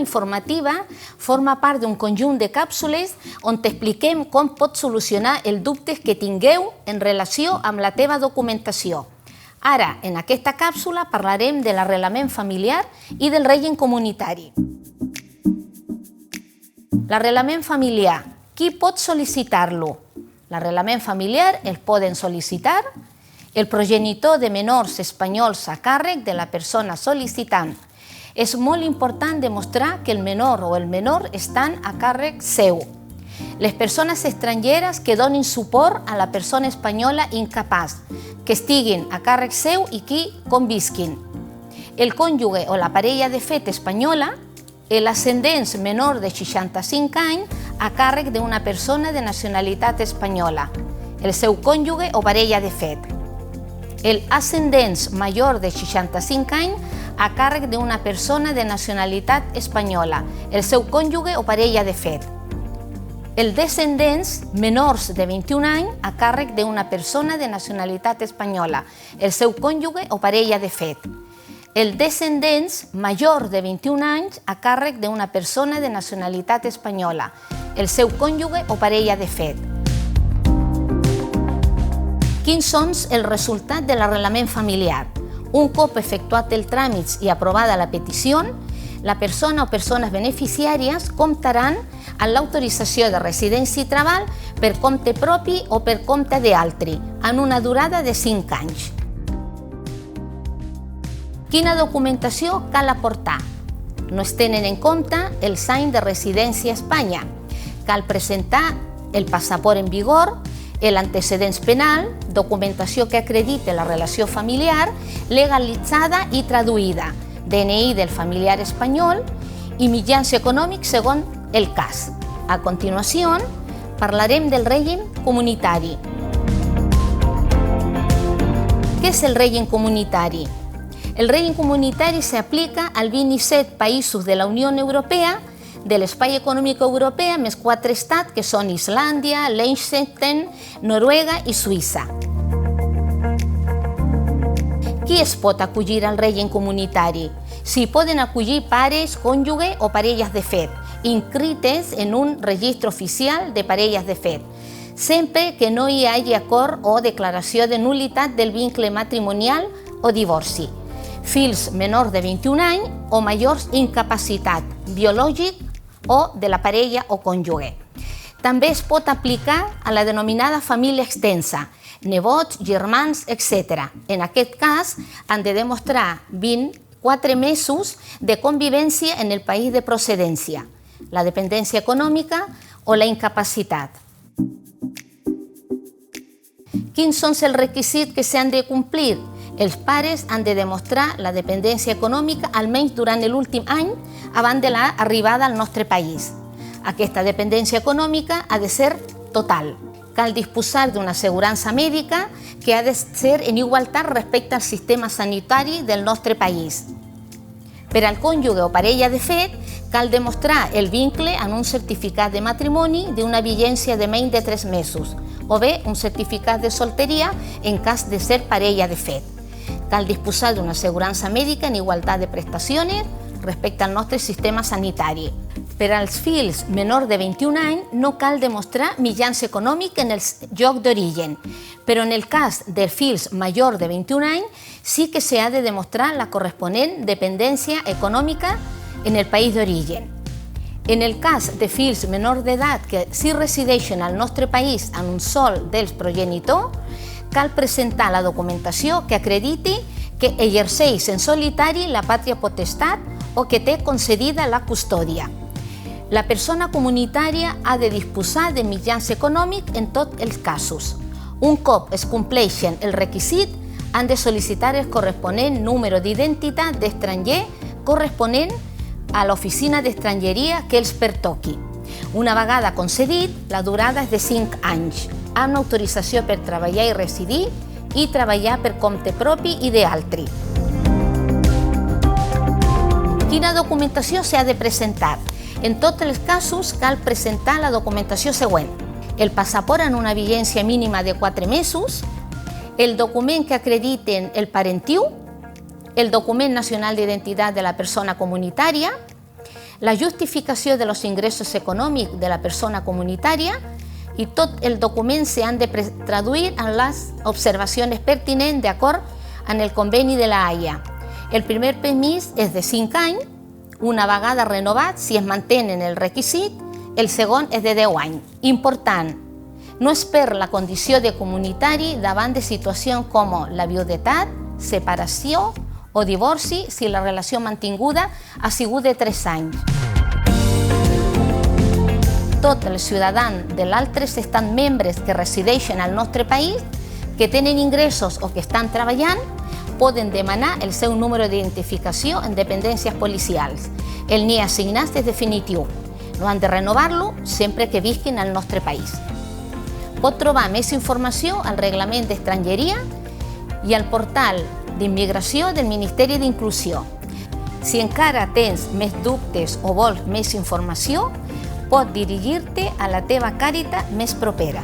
informativa forma part d'un conjunt de càpsules on t'expliquem com pots solucionar els dubtes que tingueu en relació amb la teva documentació. Ara, en aquesta càpsula, parlarem de l'arrelament familiar i del règim comunitari. L'arrelament familiar. Qui pot sol·licitar-lo? L'arrelament familiar el poden sol·licitar el progenitor de menors espanyols a càrrec de la persona sol·licitant. És molt important demostrar que el menor o el menor estan a càrrec seu. Les persones estrangeres que donin suport a la persona espanyola incapaç, que estiguin a càrrec seu i que convisquin. El cònjuge o la parella de fet espanyola, l'ascendent menor de 65 anys a càrrec d'una persona de nacionalitat espanyola, el seu cònjuge o parella de fet. El ascendent major de 65 anys a càrrec d'una persona de nacionalitat espanyola, el seu cònjuge o parella de fet. El descendents menors de 21 anys a càrrec d'una persona de nacionalitat espanyola, el seu cònjuge o parella de fet. El descendents major de 21 anys a càrrec d'una persona de nacionalitat espanyola, el seu cònjuge o parella de fet. Quins són els resultats de l'arrelament familiar? Un cop efectuat el tràmit i aprovada la petició, la persona o persones beneficiàries comptaran amb l'autorització de residència i treball per compte propi o per compte d'altri, en una durada de 5 anys. Quina documentació cal aportar? No es tenen en compte els anys de residència a Espanya. Cal presentar el passaport en vigor, l'antecedents penal, documentació que acredite la relació familiar, legalitzada i traduïda, DNI del familiar espanyol i mitjans econòmics segons el cas. A continuació, parlarem del règim comunitari. Què és el règim comunitari? El règim comunitari s'aplica als 27 països de la Unió Europea, de l'Espai Econòmic Europeu, més 4 estats que són Islàndia, Liechtenstein, Noruega i Suïssa. Qui es pot acollir al règim comunitari? S'hi poden acollir pares, cònjuge o parelles de fet, inscrites en un registre oficial de parelles de fet, sempre que no hi hagi acord o declaració de nul·litat del vincle matrimonial o divorci, fills menors de 21 anys o majors incapacitat biològic o de la parella o cònjuge. També es pot aplicar a la denominada família extensa, nebots, germans, etc. En aquest cas, han de demostrar 24 mesos de convivència en el país de procedència, la dependència econòmica o la incapacitat. Quins són els requisits que s'han de complir? Els pares han de demostrar la dependència econòmica almenys durant l'últim any abans de l'arribada al nostre país. Aquesta dependència econòmica ha de ser total. Cal disposar d'una assegurança mèdica que ha de ser en igualtat respecte al sistema sanitari del nostre país. Per al cònjuge o parella de fet, cal demostrar el vincle en un certificat de matrimoni d'una vigència de menys de 3 mesos, o bé un certificat de solteria en cas de ser parella de fet. Cal disposar d'una assegurança mèdica en igualtat de prestacions respecte al nostre sistema sanitari. Per als fills menors de 21 anys no cal demostrar mitjans econòmics en el lloc d'origen, però en el cas de fills majors de 21 anys sí que s'ha de demostrar la corresponent dependència econòmica en el país d'origen. En el cas de fills menors d'edat que sí resideixen al nostre país en un sol dels progenitors, cal presentar la documentació que acrediti que exerceix en solitari la pàtria potestat o que té concedida la custòdia. La persona comunitària ha de disposar de mitjans econòmics en tots els casos. Un cop es compleixen el requisit, han de sol·licitar el corresponent número d'identitat d'estranger corresponent a l'oficina d'estrangeria que els pertoqui. Una vegada concedit, la durada és de 5 anys, amb autorització per treballar i residir i treballar per compte propi i d'altri. Quina documentació s'ha de presentar? En tots els casos cal presentar la documentació següent: el passaport en una vigència mínima de 4 mesos, el document que acrediten el parentiu, el document nacional d'identitat de la persona comunitària, la justificació de los ingressos econòmics de la persona comunitària i tot el document s'han de traduir en les observacions pertinents d'acord amb el conveni de la Haia. El primer permís és de 5 anys, una vegada renovat si es mantenen el requisit, el segon és de 10 anys. Important, no es perd la condició de comunitari davant de situacions com la viudetat, separació o divorci si la relació mantinguda ha sigut de 3 anys. Tots els ciutadans de l'altres estats membres que resideixen al nostre país, que tenen ingressos o que estan treballant, poden demanar el seu número d'identificació en dependències policials. El NIE assignat és definitiu. No han de renovar-lo sempre que visquin al nostre país. Pot trobar més informació al Reglament d'Estrangeria i al portal d'Immigració del Ministeri d'Inclusió. Si encara tens més dubtes o vols més informació, pots dirigir-te a la teva Càritas més propera.